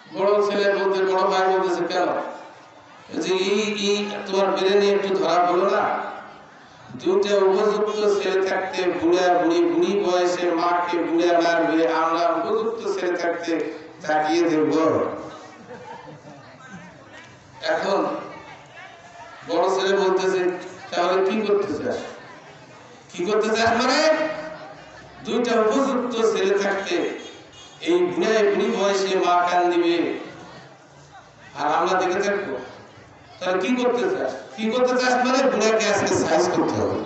বড় ছেলে বলতে বড় ভাই বলতেছে কেন যে এই তোমার ব্রেনে একটু ধরা পড়লো না দুইটা উপযুক্ত ছেলে থাকতে বুড়া বুড়ি বুড়ি বয়সে মাকে বুড়া মারবে আমরা উপযুক্ত ছেলে থাকতে তাকিয়ে দেখব এখন বড় ছেলে বলতেছে তাহলে কি করতে চাস মানে দুইটা উপযুক্ত ছেলে থাকতে এই বুড়া বুড়ি বয়সে মা কান দিবে আর আমরা দেখে থাকবো তাহলে কি করতে চাস মানে বুড়াকে আজকে সাইজ করতে হবে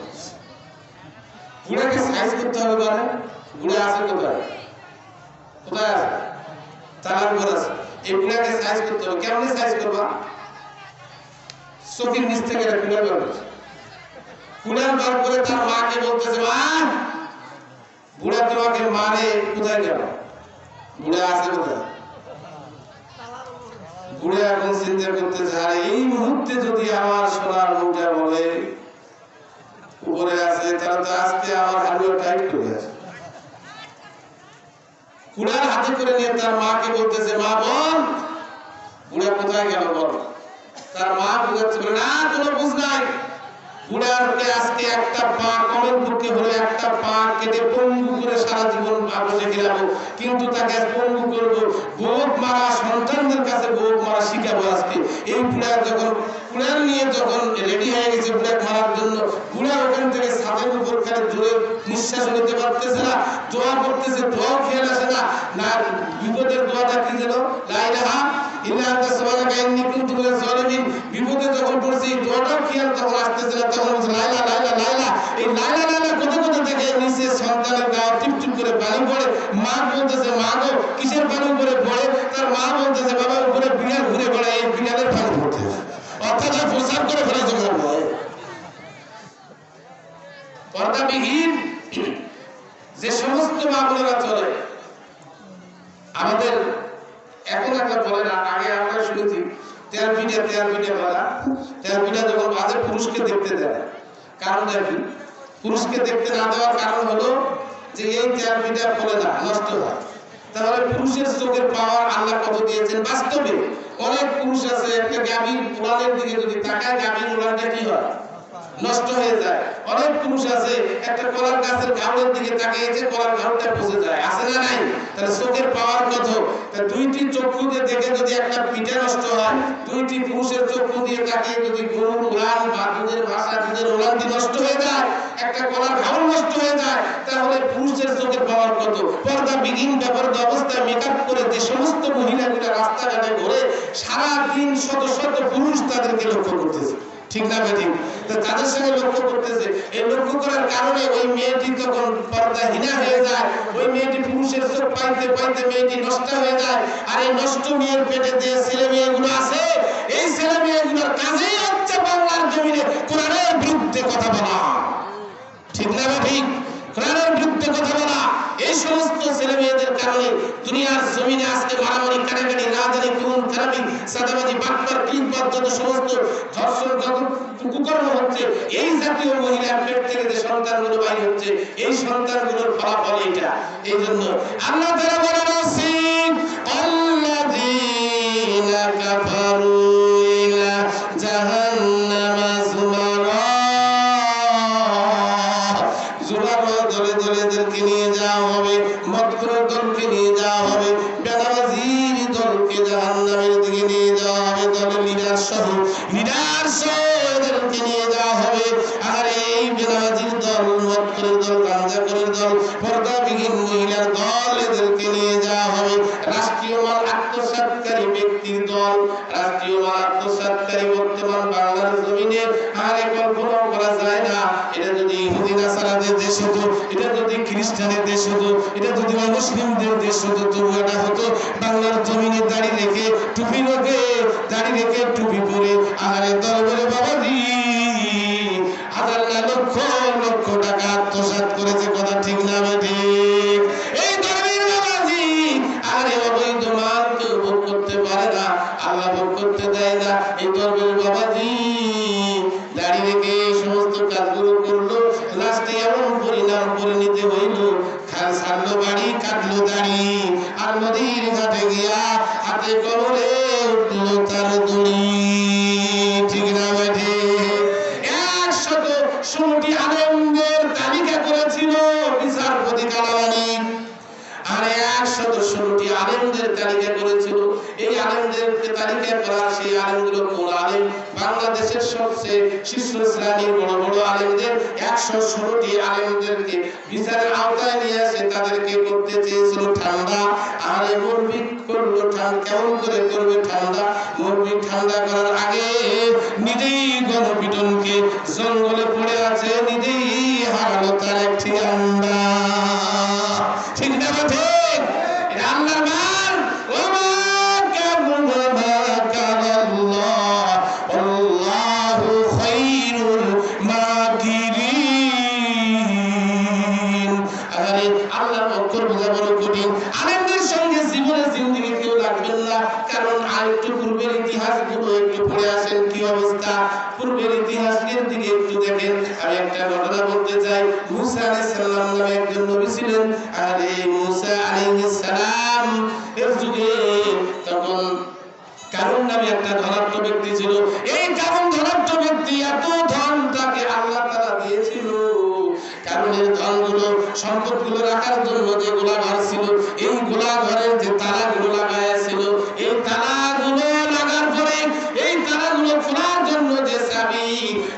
মানে বুড়া আছে কোথায় আছে তার উপর আছে এই বুড়াকে সাইজ করতে হবে কেমন সাইজ করবা চোখের নিচ থেকে কুড়াল বার করে তার মাকে বলতেছে মা বুড়া তোমাকে মানে কোথায় গেল বুড়া আছে কোথায় বুড়া এখন চিন্তা করতেছে আর এই মুহূর্তে যদি আমার সোনার মুখটা বলে উপরে আছে তাহলে তো আজকে আমার হাড়ুয়া টাইট করে আছে কুড়াল হাতে করে নিয়ে তার মাকে বলতেছে মা বল বুড়া কোথায় গেল বল তার মা বুঝাচ্ছে না কোনো বুঝ নাই বুড়ারকে আজকে একটা পা কমের পক্ষে হলে একটা পা কেটে পঙ্গু করে সারা জীবন বসে গেলাম কিন্তু তাকে পঙ্গু করবো বোধ মারা সন্তানদের কাছে বোধ মারা শিখাবো আজকে এই বুড়া যখন বুড়ার নিয়ে যখন রেডি হয়ে গেছে বুড়া মারার জন্য বুড়া ওখান থেকে ছাদের উপর খালি জোরে নিঃশ্বাস নিতে পারতেছে না দোয়া করতেছে দোয়াও খেয়াল আসে না না বিপদের দোয়াটা কি যেন লা ইলাহা ইল্লা আনতা সুবহানাকা ইন্নী কুনতু মিনাজ জালিমিন বিপদে যখন পড়ছে এই দোয়াটাও খেয়াল তখন আসতেছে না তখন লাইলা লাইলা লাইলা এই লাইলা লাইলা কোথা থেকে নিচে সন্তানের গায়ে টিপ টিপ করে পানি পড়ে মা বলতেছে মা গো কিসের পানি উপরে পড়ে তার মা বলতেছে বাবা উপরে বিড়াল ঘুরে বেড়ায় এই বিড়ালের পানি পড়তে অর্থাৎ প্রসাদ করে ফেলেছে পর্দাবিহীন যে সমস্ত মা বোনেরা চলে আমাদের এখন একটা বলে না আগে আমরা শুনেছি তেল পিঠা বলা তেল পিঠা যখন বাজে পুরুষকে দেখতে দেয় কারণটা কি পুরুষকে দেখতে না দেওয়ার কারণ হলো যে এই তেল পিঠা ফলে না নষ্ট হয় তাহলে পুরুষের চোখের পাওয়ার আল্লাহ কত দিয়েছেন বাস্তবে অনেক পুরুষ আছে একটা গাভীর উড়ানের দিকে যদি তাকায় গাভীর উড়ানটা কি হয় নষ্ট হয়ে যায় অনেক পুরুষ আছে একটা কলার গাছের ঘাউলের দিকে তাকিয়েছে কলার ঘাউলটা পচে যায় আছে না নাই তাহলে চোখের পাওয়ার কত দুইটি চক্ষু দিয়ে দেখে যদি একটা পিঠা নষ্ট হয় দুইটি পুরুষের চক্ষু দিয়ে তাকিয়ে যদি গরুর উড়ান বা দুধের ভাষা দুধের উড়ান দিয়ে নষ্ট হয়ে যায় একটা কলার ঘাউল নষ্ট হয়ে যায় তাহলে পুরুষের চোখের পাওয়ার কত পর্দা বিহীন বেপরদা অবস্থায় মেকআপ করে যে সমস্ত মহিলাগুলো রাস্তাঘাটে ঘুরে সারাদিন শত শত পুরুষ তাদেরকে লক্ষ্য করতেছে ঠিক না বেঠিক তাদের সঙ্গে লক্ষ্য করতেছে এই লক্ষ্য করার কারণে ওই মেয়েটি তখন পর্দাহীনা হয়ে যায় ওই মেয়েটি পুরুষের চোখ পাইতে পাইতে মেয়েটি নষ্ট হয়ে যায় আর এই নষ্ট মেয়ের পেটে যে ছেলে মেয়েগুলো আছে এই ছেলে মেয়েগুলোর কাজেই হচ্ছে বাংলার জমিনে কোরআনের বিরুদ্ধে কথা বলা ঠিক না বেঠিক কোরআনের বিরুদ্ধে কথা বলা এই সমস্ত ছেলে মেয়েদের কারণে দুনিয়ার জমিনে আজকে মারামারি কাটাকাটি রাজধানী খুন খারাপি সাদাবাজি বাটপার ক্লিনপার যত সমস্ত ধর্ষণ যত কুকর্ম হচ্ছে এই জাতীয় মহিলার পেট থেকে যে সন্তানগুলো বাইরে হচ্ছে এই সন্তানগুলোর ফলাফল এটা এই জন্য আল্লাহ তাআলা বলেন আসিন আল্লাযীনা কাফারু ইলা জাহান্নামা যুমারা যুমারা দলে দলে এদেরকে নিয়ে যাওয়া হবে মদখুর দলকে নিয়ে যাওয়া হবে বেনামাজির দলকে জাহান্নামের দিকে নিয়ে যাওয়া হবে দলে লিডার সহ এদেরকে নিয়ে যাওয়া হবে আর এই বেনামাজির দল মদখুর দল গাঁজাখোরের দল পর্দাবিহীন মহিলার দল এদেরকে নিয়ে যাওয়া হবে রাষ্ট্রীয় মাল আত্মসাৎকারী ব্যক্তির দল রাষ্ট্রীয় মাল আত্মসাৎকারী বর্তমান বাংলার জমিনে আর কল্পনা করা যায় না এটা যদি ইহুদি নাসারাদের দেশ হতো এটা যদি খ্রিস্টানের দেশ হতো এটা যদি মুসলিমদের দেশ হতো তবু এটা হতো বাংলার জমিনে দাড়ি রেখে টুপি পরে আহারে দরবারে বাবাজি হাজার লক্ষ লক্ষ টাকা আত্মসাৎ করেছে কথা ঠিক না ঠিক এই দরবের বাবাজি আরে অবৈধ মাল কেউ ভোগ করতে পারে না আল্লাহ ভোগ করতে দেয় না এই দরবের বাবাজি দাড়ি রেখে সমস্ত কাজগুলো করলো লাস্টে এমন পরিণাম পরিণতি হইল ছাড়লো বাড়ি কাটলো দাড়ি আর আরে কবরে উঠলো তার দড়ি। ঠিক না বেঠে? 116টি আলেমদের তালিকা করেছিল বিচারপতি কালাওয়ানি। আর 116টি আলেমদের তালিকা করেছিল। এই আলেমদেরকে তালিকা করা, সেই আলেমগুলো কোন আলেম? বাংলাদেশের সবচেয়ে শীর্ষ শ্রেণীর বড় বড় আলেমদের 116টি আলেমদেরকে বিচারের আওতায় নিয়ে আসে তাদেরকে করতে চেয়েছিল ঠান্ডা। আরে মুরবি করলো ঠান্ডা। কেমন করে করবে ঠান্ডা? মুরবি ঠান্ডা করার আগে নিজেই গণপিটনকে জঙ্গলে পড়ে আছে, নিজেই হারালো তার একটি আন্ডা। ঠিক না ঠিক? এটা আল্লাহর মান। ওমা কাবুলা মা কানাল্লাহ আল্লাহু খায়রুল মাকিরিন। আরে আল্লাহর অক্ষর বোঝা বড় কঠিন। আলেমদের সঙ্গে জীবনে জিন্দেগি কেউ লাগবেন না, কারণ আরেকটু পূর্বের ইতিহাসগুলো একটু পড়ে আসেন কি অবস্থা। পূর্বের ইতিহাসের দিকে একটু দেখেন। আমি একটা ঘটনা বলতে চাই। মুসা আলাইহিস সালাম নামে একজন নবী ছিলেন। আর এই মুসা আলাইহিস সালাম এর যুগে তখন কারণ নামে একটা ধনাঢ্য ব্যক্তি ছিল। এই কারণ ধনাঢ্য ব্যক্তি, এত ধন তাকে আল্লাহ তাআলা দিয়েছিল। কারণের ধনগুলো, সম্পদগুলো রাখার জন্য যে গোলাঘর ছিল, এই গোলাঘরের যে তালাগুলো লাগায়া ছিল, এই তালাগুলো লাগার পরে এই তালাগুলো খোলার জন্য যে চাবি,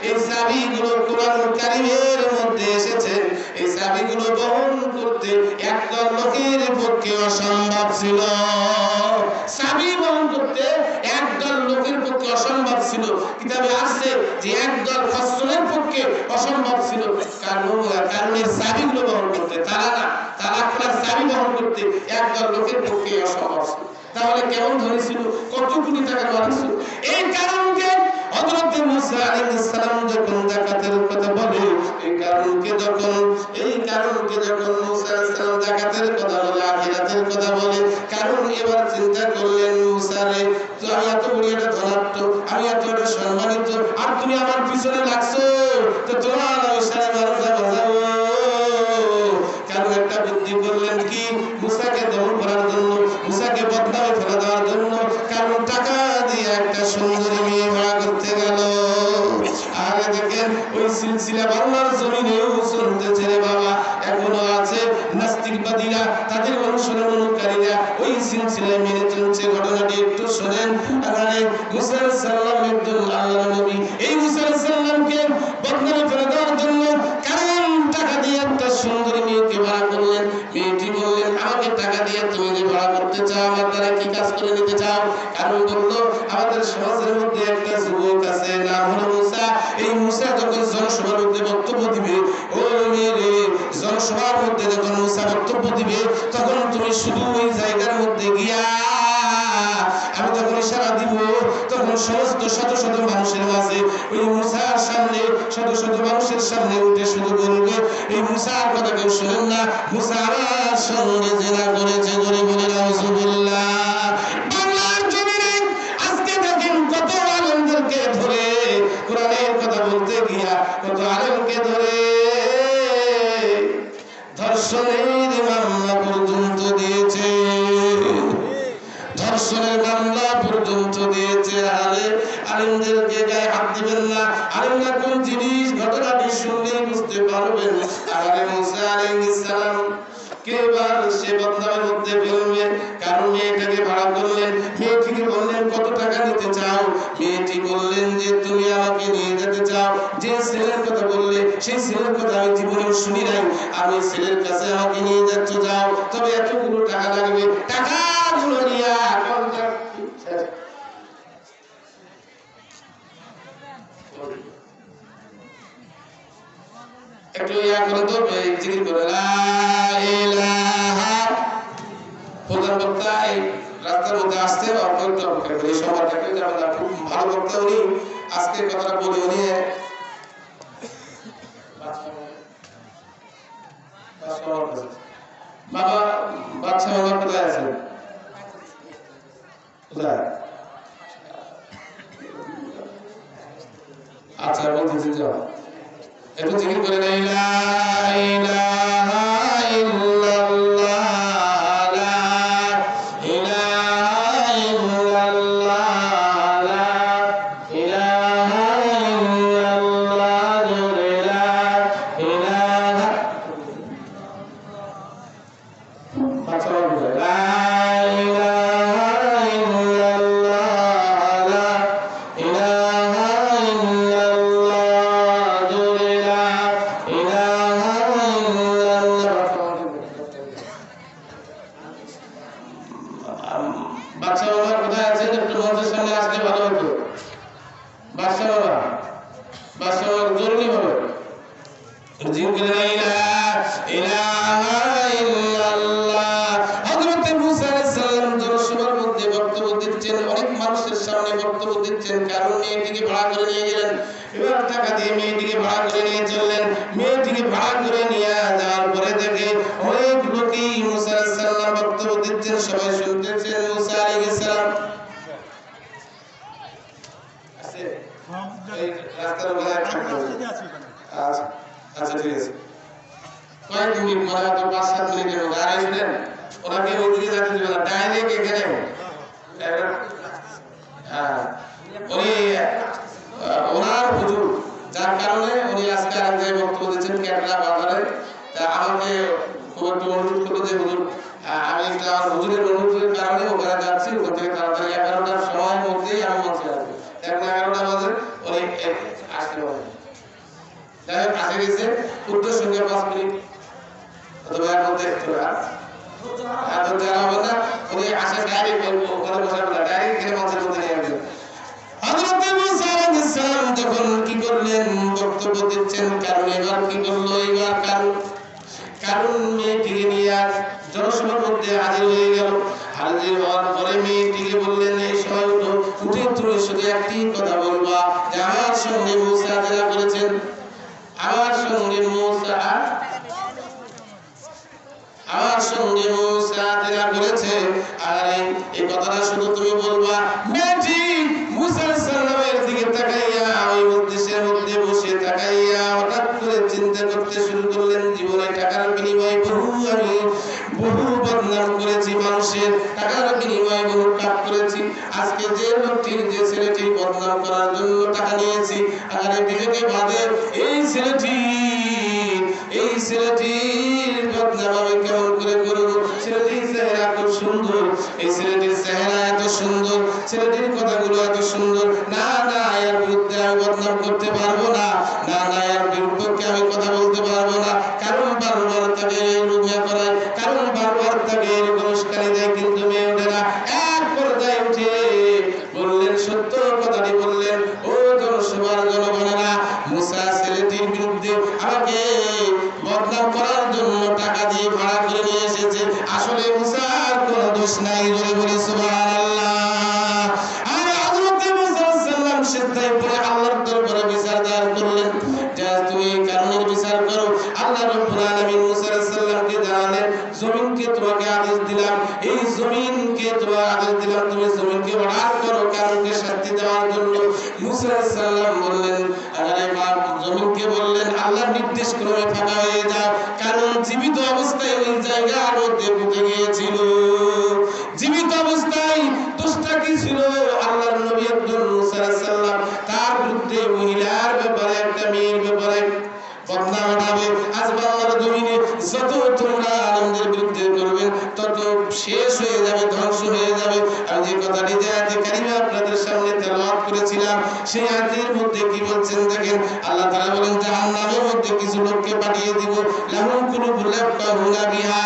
এই চাবিগুলো কোরআনুল কারীমের মধ্যে এসেছে। এই চাবিগুলো বহন করতে একদল লোকের পক্ষে অসম্ভব ছিল। চাবি বহন করতে একদল লোকের পক্ষে অসম্ভব ছিল। কিতাবে আছে যে একদল ফসলের পক্ষে অসম্ভব ছিল। কারণের চাবিগুলো বহন করতে, তালা না, তালা খোলার চাবি বহন করতে একদল লোকের পক্ষে অসম্ভব ছিল। তাহলে কেমন ধনী ছিল, কত কোটি টাকার মালিক ছিল। এই কারণকে হযরত মুসা আলাইহিস সালাম যখন যাকাতের কথা বলে, এই কারণকে যখন মুসা আলাইহিস সালাম যাকাতের কথা বলে, আখিরাতের কথা বলে, কারণ এবার চিন্তা করলেন, মুসা রে, তো আমি এত বড় একটা ধনাঢ্য, আমি এত একটা সম্মানিত, আর তুমি আমার পিছনে লাগছো, তো তোমার ইশারা বাজা বাজাও। কারণ একটা বুদ্ধি করলেন কি, মুসাকে দমন করার জন্য, মুসাকে বদনামে ফেলে দেওয়ার জন্য। কারণ টাকা দিয়ে একটা সুন্দরী মেয়ে ভাড়া করতে গেল। আর দেখেন ওই সিলসিলা বাংলার জমিনেও চলতেছে রে বাবা, এখনো আছে। নাস্তিকবাদীরা, তাদের অনুসরণকারীরা ওই সিলসিলায় মেনে চলছে। ঘটনাটি একটু শোনেন। এখানে মুসা আলাইহিস সালাম একজন আল্লাহর নবী। এই মুসা আলাইহিস সালামকে বদনামে ফেলে দেওয়ার জন্য কারণ টাকা দিয়ে একটা সুন্দরী মেয়েকে ভাড়া করলেন। মেয়েটি বললেন, আমাকে টাকা দিয়ে তুমি যে ভাড়া করতে চাও, আমার দ্বারা কি কাজ করে নিতে চাও? কারণ বললো, আমাদের সমাজের মধ্যে একটা যুবক আছে, নাম হলো মুসা। এই মুসা যখন জনসভার মধ্যে বক্তব্য দিবে, ও মেয়ে, জনসভার মধ্যে যখন মুসা বক্তব্য দিবে, তখন তুমি শুধু ওই জায়গার মধ্যে গিয়া, আমি যখন ইশারা দিব, তখন সমস্ত শত শত মানুষের মাঝে ওই মুসার সামনে, শত শত মানুষের সামনে উঠে শুধু বলবে, এই মুসার কথা কেউ শোনেন না, মুসা আমার সঙ্গে জেনা করেছে। করে বলে নাউজুবিল্লাহ। বাংলার জমিনে আজকে দেখেন কত আলেমদেরকে ধরে কোরআনের কথা বলতে গিয়া, কত আলেমকে ধরে ধর্ষণের মামলা পর্যন্ত দিয়েছে, ধর্ষণের মামলা পর্যন্ত দিয়েছে। আরে আলেমদেরকে গায়ে হাত দিবেন না। আলেমরা কোন জিনিস, ঘটনাটি শুনলেই বুঝতে পারবেন। আর মুসা আলাইহিস সালাম কে এবার সে বদনামের মধ্যে ফেলবে। কারণ মেয়েটাকে ভাড়া করলেন। মেয়েটিকে বললেন, কত টাকা নিতে চাও? মেয়েটি বললেন যে, তুমি আমাকে নিয়ে যেতে চাও। যে ছেলের কথা বললে, সেই ছেলের কথা আমি জীবনেও শুনি নাই। আমি ছেলের কাছে আমাকে নিয়ে যাচ্ছ, যাও, তবে এতগুলো টাকা লাগবে। টাকাগুলো নিয়ে একটু ইয়া করে তো জিকির করে, লা ইলাহা। প্রধান বক্তা এই রাস্তার মধ্যে আসতে অপেক্ষা করে, এই সভাটাকে যারা খুব ভালো বক্তা, উনি আজকে কথাটা বলে, উনি বাবা বাচ্চা বাবা কোথায় আছেন? কোথায়? আচ্ছা বলতেছি, যাও একটু জিকির করে, লা ইলাহা ইল্লাল্লাহ, লা ইলাহা বাদশা বাবা কোথায় আছেন? একটু মঞ্চের সামনে আসলে ভালো হতো। বাদশা বাবা জরুরি হবে জিকির লা ইলাহা ইল্লাল্লাহ। হযরত মুসা আলাইহিস সালাম জনসভার মধ্যে বক্তব্য দিচ্ছেন, অনেক মানুষের সামনে বক্তব্য দিচ্ছেন, কারণ মেয়েটিকে ভাড়া করে নিয়ে গেলেন। এবার টাকা দিয়ে মেয়েটিকে ভাড়া করে নিয়ে চললেন। মেয়েটিকে ভাড়া করে নিয়ে যাওয়ার পরে দেখে অনেক লোকই মুসা আলাইহিস সালাম বক্তব্য দিচ্ছেন, সবাই শুনতেছেন। মুসা আলাইহিস সালাম আছে এই রাস্তার উপরে আচ্ছা ঠিক আছে, কয়েক মিনিট মানে তো 5-7 মিনিটের মধ্যে আর আসবেন। ওনাকে ওইদিকে যেতে দিবেন না, ডাইরেক্ট এখানে উনি ওনার হুজুর, যার কারণে উনি আজকে আর যে বক্তব্য দিচ্ছেন কেটলা বাজারে। তা আমাকে খুব একটু অনুরোধ করলো যে হুজুর আমি একটা আমার হুজুরের অনুরোধের কারণে ওখানে যাচ্ছি, ওখান থেকে তাড়াতাড়ি 11টার সময়ের মধ্যেই আমি মঞ্চে আসবো। এখন 11টা বাজে উনি আসতে পারেন। যাই হোক আসে গেছে, উত্তর সঙ্গে 5 মিনিট অথবা এর মধ্যে একটু এত দেওয়া হবে না। উনি আসে ডাইরেক্ট ওখানে বসাবেন না, ডাইরেক্ট এখানে মঞ্চের মধ্যে নিয়ে আসবেন। হযরত মুসা আলাইহিস সালাম যখন কি করলেন বক্তব্য দিচ্ছেন, কারণ এবার কি করলো, এবার কারণ মেয়েটিকে নিয়ে জনসভার মধ্যে হাজির হয়ে গেল। হাজির হওয়ার পরে মেয়েটিকে বললেন, এই সময় উঠে তুমি শুধু একটি কথা বলবা যে আমার সঙ্গে মুসা যেটা করেছেন, আমার সঙ্গে মুসা যেটা করেছে, আর এই কথাটা শুধু তুমি বলবা। মেয়েটি মুসা আলাইহিস সালামের দিকে তাকাইয়া ওই মজলিসের মধ্যে বসে তাকাইয়া হঠাৎ করে চিন্তা করতে শুরু করলেন, জীবনে টাকার বিনিময়ে বহু বদনাম করেছি, মানুষের টাকার বিনিময়ে বহু কাজ করেছি। আজকে যে লোকটি যে ছেলেটি বদনাম করার জন্য টাকা নিয়েছি, আর বিবেকে বাদে এই ছেলেটির বদনাম আমি কেমন করে করবো? ছেলেটির চেহারা খুব সুন্দর, এই ছেলেটির চেহারা এত সুন্দর, ছেলেটির কথাগুলো এত সুন্দর, না এর বিরুদ্ধে আমি বদনাম করতে পারবো না, এর বিরুদ্ধে আমি কথা বলতে পারবো না। কারণ বারবার তাকে রুমিয়া করায়, কারণ বারবার তাকে এরকম উস্কানি দেয়, কিন্তু মেয়ে ওঠে না। এক পর্যায়ে উঠে বললেন, সত্য কথাটি বললেন, ও জনসভার জনগণেরা, মুসা ছেলেটির বিরুদ্ধে আমাকে বদনাম করার জন্য টাকা দিয়ে ভাড়া করে নিয়ে এসেছে। আসলে মুসার কোনো দোষ নাই, বলে বলে সুবহানাল্লাহ। আর হযরত মুসা সাল্লাম সিজদায় পড়ে আল্লাহর দরবারে বিচার দাঁড় করলেন, যে তুমি এই কারণের বিচার করো। আল্লাহ রাব্বুল আলামিন মুসা সাল্লামকে জানালেন, জমিনকে তোমাকে আদেশ দিলাম, এই জমিনকে তোমার আদেশ দিলাম, তুমি জমিনকে অর্ডার করো কারণকে শাস্তি দেওয়ার জন্য। মুসা সাল্লাম বললেন, আরে বাপ, জমিনকে বললেন আল্লাহর নির্দেশ ক্রমে ফাঁকা হয়ে যাও, কারণ জীবিত অবস্থায় ওই জায়গার মধ্যে পুঁতে গিয়েছিল। জীবিত অবস্থায় দোষটা কি ছিল? আল্লাহর নবী একজন মুসা সাল্লাম তার বিরুদ্ধে মহিলার ব্যাপারে, একটা মেয়ের ব্যাপারে বদনাম হবে। আজ বাংলার জমিনে যত তোমরা আনন্দের বিরুদ্ধে করবেন, তত শেষ হয়ে যাবে, ধ্বংস হয়ে যাবে। আমি যে কথাটি যে আয়াতে কারিমা আপনাদের সামনে তেলাওয়াত করেছিলাম, সেই আয়াতের মধ্যে কি বলছেন দেখেন। আল্লাহ তাআলা বলেন, জাহান্নামের মধ্যে কিছু লোককে পাঠিয়ে দিব, লাহুম কুলুবুন ইয়াফকাহুনা বিহা।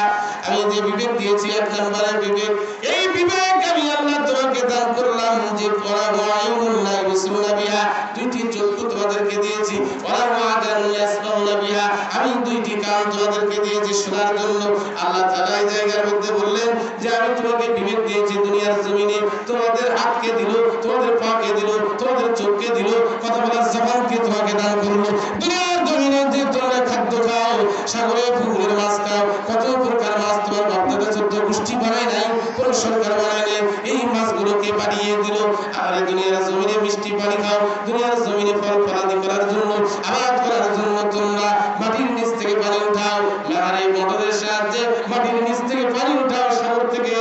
আমি যে বিবেক দিয়েছি, 1 নম্বরে বিবেক, এই বিবেক আমি আল্লাহ তোমাকে দান করলাম, যে পড়া ওয়ায়ুন লা ইউসিরুনা বিহা, 2টি চক্ষু তোমাদেরকে দিয়েছি। ওয়ালা ওয়াদান ইয়াসমাউনা বিহা, আমি 2টি কান তোমাদেরকে দিয়েছি শোনার জন্য। আল্লাহ তাআলা এই জায়গার মধ্যে বললেন যে আমি তোমাকে বিবেক দিয়েছি দুনিয়ার জমিনে, তোমাদের হাতকে দিল, তোমাদের পাকে দিল, তোমাদের চোখকে দিল, কথা বলার জবানকে তোমাকে দান করলো। দুনিয়ার জমিনে যে তোমরা খাদ্য খাও, সাগরে পুকুরের মাছ খাও, কত প্রকার মাছ তোমার বাপদাদা 14 গোষ্ঠী বানায় নাই, কোন সরকার বানায় নাই, এই মাছগুলোকে পাঠিয়ে দিল। আর দুনিয়ার জমিনে মিষ্টি পানি খাও, দুনিয়ার জমিনে ফল ফলাদি করার জন্য, আবাদ করার জন্য তোমরা মাটির নিচ থেকে পানি উঠাও, লাহারে মোটরের সাহায্যে মাটির নিচ থেকে পানি উঠাও, সাগর থেকে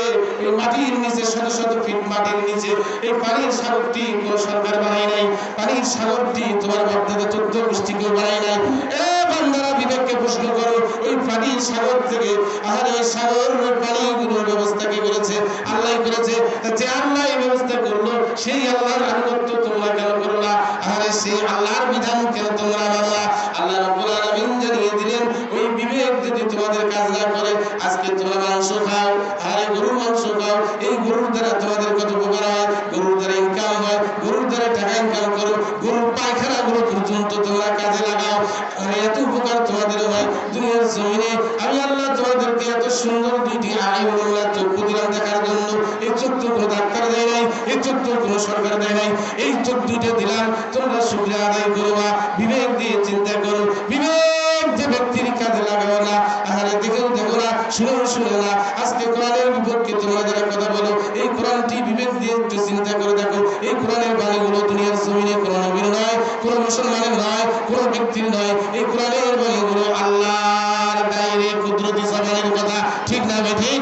এই মাটির নিচে শত শত ফিট মাটির নিচে এই পানির সাগরটি কোন সরকার বানায় নাই, পানির সাগরটি তোমার বাপদাদা 14 গোষ্ঠী কেউ বানায় নাই। এ বান্দারা, বিবেককে প্রশ্ন করো, ওই পানির সাগর থেকে, আর ওই সাগর পানিগুলোর ব্যবস্থা কি করেছে? আল্লাহ করেছে। যে আল্লাহ এই ব্যবস্থা করলো, সেই আল্লাহর আনুগত্য তোমরা কেন করো না? আরে সেই আল্লাহর বিধান কেন তোমরা মানো না? আল্লাহ রাব্বুল আলামিন জানিয়ে দিলেন, ওই বিবেক যদি তোমাদের কাজ না করে, আজকে তোমরা মাংস খাও, আরে গরুর মাংস খাও, এই গরুর দ্বারা তোমাদের কত উপকার হয়, গরুর দ্বারা ইনকাম হয়, গরুর দ্বারা টাকা ইনকাম করো, গরুর পায়খানা গুলো পর্যন্ত তোমরা কাজে লাগাও, আর এত উপকার তোমাদের হয় দুনিয়ার জমিনে। আমি আল্লাহ তোমাদেরকে এত সুন্দর দুইটি আইনুল্লাহ চক্ষু দিলাম দেখার জন্য। এই চক্ষু কোনো ডাক্তার দেয় নাই, এই চক্ষু কোনো সরকার দেয় নাই, এই চোখ দুইটা দিলাম, তোমরা শুকরিয়া আদায় করবা, বিবেক দিয়ে চিন্তা করো, বিবেক যে ব্যক্তির কাজে লাগাও না, আহারে দেখেও দেখো না, শুনেও শুনো না। আজকে কোরআনের বিপক্ষে তোমরা যারা কথা বলো, এই কোরআনটি বিবেক দিয়ে একটু চিন্তা করে দেখো, এই কোরআনের বাণীগুলো দুনিয়ার জমিনে কোনো নবীর নয়, কোনো মুসলমানের নয়, কোনো ব্যক্তির নয়, এই কোরআনের বাণীগুলো আল্লাহর বাইরে কুদরতি জবানের কথা, ঠিক না ঠিক?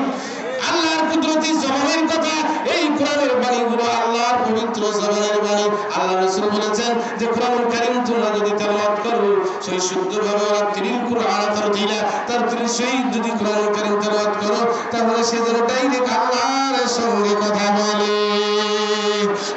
আল্লাহর কুদরতি জবানের কথা, এই কোরআনের বাণীগুলো আল্লাহর পবিত্র জবানের বাণী। আল্লাহ রাসূল বলেছেন যে কোরআনুল কারীম তোমরা যদি তেলাওয়াত করো, সেই শুদ্ধভাবে তিল কুরআন তারতিলা, তার সেই যদি কোরআনুল কারীম তেলাওয়াত করো, তাহলে সে যেন ডাইরেক্ট আল্লাহর সঙ্গে কথা বলে।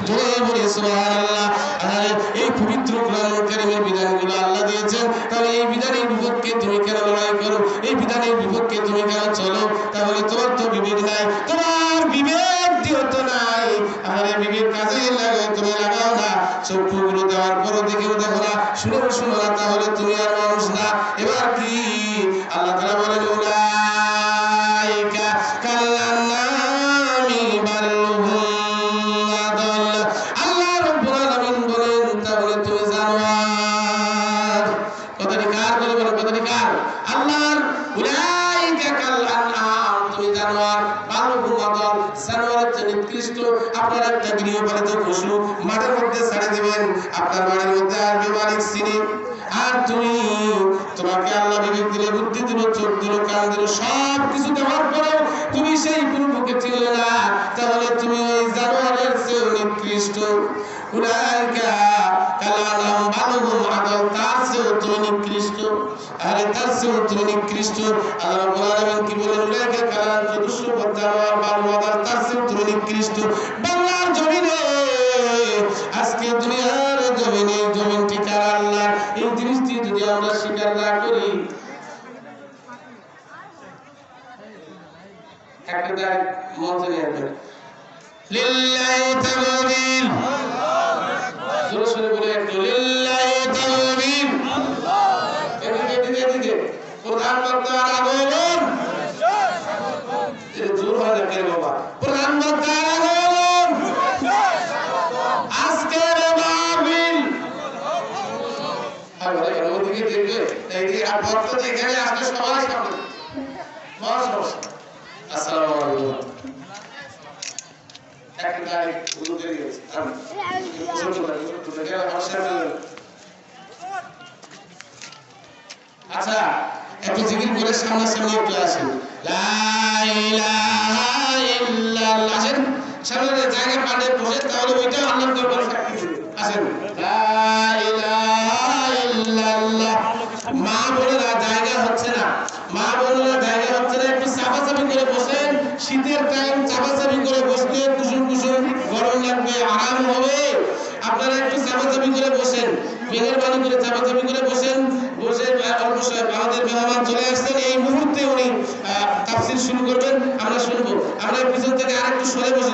জোরে বলে সুবহানাল্লাহ। আর এই পবিত্র কোরআনুল কারীমের বিধানগুলো আল্লাহ দিয়েছেন, তাহলে এই বিধানের বিপক্ষে তুমি কেন লড়াই করো, এই বিধানের বিপক্ষে তুমি কেন চলো? তাহলে তোমার তো বিবেক নাই, তোমার বিবেক দিয়তো নাই, আমাদের বিবেক কাজে লাগাও, তুমি লাগাও না। চক্ষুগুলো দেওয়ার পরও দেখেও দেখো না, শুনেও শুনো না, তাহলে তুমি আর মানুষ না। এবার কি আল্লাহ তাআলা বলেন, উলাইকা কাল্লানামি বাল হুম আদাল। আল্লাহ রাব্বুল আলামিন বলেন, তাহলে তুমি জানোয়ার। কথাটি কার বলে বলেন, কথাটি কার? আল্লাহর। উলাইকা কাল্লানাম, তুমি জানোয়ার, বাল হুম আদাল, জানোয়ারের চেয়ে নিকৃষ্ট। আপনার একটা গৃহপালিত পশু মাঠের মধ্যে ছেড়ে দিবেন, আপনার বাড়ির মধ্যে আসবে মালিক চিনি, আর তুমি, তোমাকে আল্লাহ বিবেক দিলে, বুদ্ধি দিল, চোখ দিল, কান দিল, সব কিছু দেওয়ার পরেও তুমি সেই প্রভুকে চিনলে না, তাহলে তুমি ওই জানোয়ারের চেয়ে নিকৃষ্ট। উলাইকা কাল্লানাম বাল হুম আদাল, তার চেয়েও তুমি নিকৃষ্ট, আরে তার চেয়েও তুমি নিকৃষ্ট। আল্লাহ রাব্বুল আলামিন কি বলেন? উলাইকা কাল্লানাম, চতুষ্প জানোয়ার বাল হুম আদাল, তার চেয়েও তুমি নিকৃষ্ট। বাংলার জমিনে আজকে দুনিয়ার জমিনে, জমিনটি কার? আল্লাহ। এই জিনিসটি যদি আমরা স্বীকার না করি, একটা মঞ্চে নিয়ে আসবেন, লিল্লাহি তাকবীর, জোরে জোরে বলে একটু, লিল্লাহি তাকবীর। এদিকে এদিকে প্রধান বক্তার আগমন, জোর হয় না কে বাবা? প্রধান বক্তার আগমন, আজকের মাহফিল। ওদিকে দেখবে, এইদিকে আর বক্তা যেখানে আসবে সবাই সামনে বস বস। আসসালামু আলাইকুম। একটা গাড়ি উদু করে গেছে, আমি আচ্ছা একটু জিকির করে সামনাসামনি একটু আসেন। লা ইলাহা ইল্লাল্লাহ, আসেন সামনে জায়গা পাড়ে বসে, তাহলে ওইটা আল্লাহর দরবারে সাক্ষী দেবে। আসেন, লা ইলাহা ইল্লাল্লাহ। মা বোনেরা জায়গা হচ্ছে না, মা বোনেরা জায়গা হচ্ছে না, একটু চাপাচাপি করে বসেন। শীতের টাইম চাপাচাপি করে বসতে কুসুম কুসুম গরম লাগবে, আরাম হবে। আপনারা একটু চাপাচাপি করে বসেন, মেহেরবানি করে চাপাচাপি করে বসেন। বসে অল্প সময় আমাদের মেহমান চলে আসছেন, এই মুহূর্তে উনি তাফসীর শুরু করবেন, আমরা শুনবো। আমরা পিছন থেকে আরেকটু সরে বসে